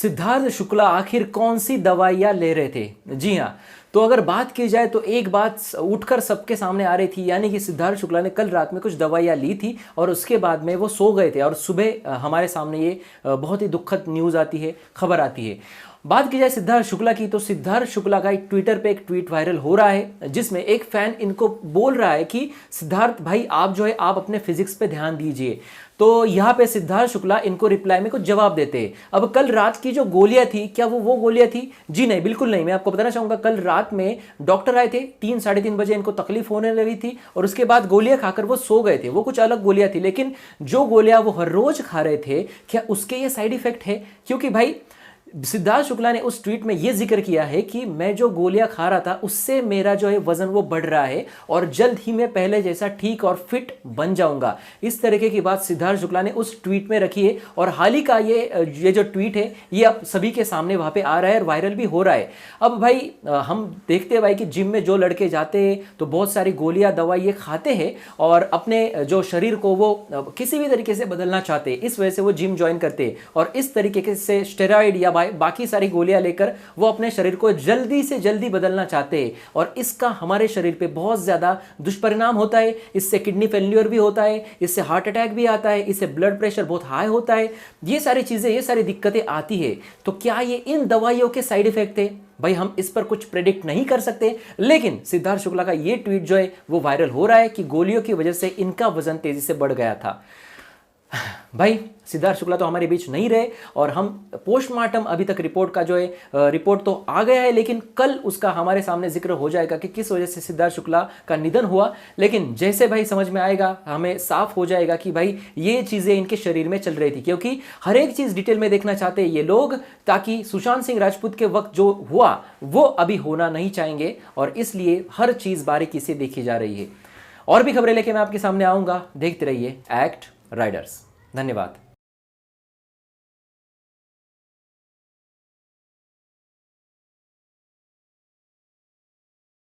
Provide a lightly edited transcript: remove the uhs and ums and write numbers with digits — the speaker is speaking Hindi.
सिद्धार्थ शुक्ला आखिर कौन सी दवाइयाँ ले रहे थे? जी हाँ, तो अगर बात की जाए तो एक बात उठकर सबके सामने आ रही थी, यानी कि सिद्धार्थ शुक्ला ने कल रात में कुछ दवाइयाँ ली थी और उसके बाद में वो सो गए थे और सुबह हमारे सामने ये बहुत ही दुखद न्यूज़ आती है, खबर आती है। बात की जाए सिद्धार्थ शुक्ला की, तो सिद्धार्थ शुक्ला का एक ट्विटर पे एक ट्वीट वायरल हो रहा है जिसमें एक फैन इनको बोल रहा है कि सिद्धार्थ भाई आप जो है आप अपने फिजिक्स पे ध्यान दीजिए। तो यहाँ पे सिद्धार्थ शुक्ला इनको रिप्लाई में कुछ जवाब देते हैं। अब कल रात की जो गोलियां थी, क्या वो गोलियां थी? जी नहीं, बिल्कुल नहीं। मैं आपको बताना चाहूंगा, कल रात में डॉक्टर आए थे, 3-3:30 बजे इनको तकलीफ होने लगी थी और उसके बाद गोलियां खाकर वो सो गए थे। वो कुछ अलग गोलियां थी, लेकिन जो गोलियां वो हर रोज खा रहे थे, क्या उसके ये साइड इफेक्ट है? क्योंकि भाई सिद्धार्थ शुक्ला ने उस ट्वीट में यह जिक्र किया है कि मैं जो गोलियां खा रहा था उससे मेरा जो है वजन वो बढ़ रहा है और जल्द ही मैं पहले जैसा ठीक और फिट बन जाऊंगा। इस तरीके की बात सिद्धार्थ शुक्ला ने उस ट्वीट में रखी है और हाल ही का ये जो ट्वीट है ये अब सभी के सामने वहां पे आ रहा है और वायरल भी हो रहा है। अब भाई हम देखते हैं भाई कि जिम में जो लड़के जाते हैं तो बहुत सारी गोलियां दवाई ये खाते हैं और अपने जो शरीर को वो किसी भी तरीके से बदलना चाहते हैं, इस वजह से वो जिम ज्वाइन करते हैं और इस तरीके से स्टेरॉइड या बाकी सारी गोलियां लेकर वो अपने शरीर को जल्दी से जल्दी बदलना चाहते हैं और इसका हमारे शरीर पे बहुत ज्यादा दुष्परिणाम होता है। इससे किडनी फेल्यूर भी होता है, इससे हार्ट अटैक भी आता है, इससे ब्लड प्रेशर बहुत हाई होता है। ये सारी चीजें, ये सारी दिक्कतें आती है। तो क्या ये इन दवाइयों के साइड इफेक्ट है? भाई हम इस पर कुछ प्रेडिक्ट नहीं कर सकते, लेकिन सिद्धार्थ शुक्ला का ये ट्वीट जो है वो वायरल हो रहा है कि गोलियों की वजह से इनका वजन तेजी से बढ़ गया था। भाई सिद्धार्थ शुक्ला तो हमारे बीच नहीं रहे और हम पोस्टमार्टम अभी तक रिपोर्ट का जो है रिपोर्ट तो आ गया है, लेकिन कल उसका हमारे सामने जिक्र हो जाएगा कि किस वजह से सिद्धार्थ शुक्ला का निधन हुआ। लेकिन जैसे भाई समझ में आएगा, हमें साफ हो जाएगा कि भाई ये चीजें इनके शरीर में चल रही थी, क्योंकि हर एक चीज डिटेल में देखना चाहते हैं ये लोग, ताकि सुशांत सिंह राजपूत के वक्त जो हुआ वो अभी होना नहीं चाहेंगे और इसलिए हर चीज बारीकी से देखी जा रही है। और भी खबरें लेके मैं आपके सामने आऊंगा, देखते रहिए एक्ट राइडर्स। धन्यवाद।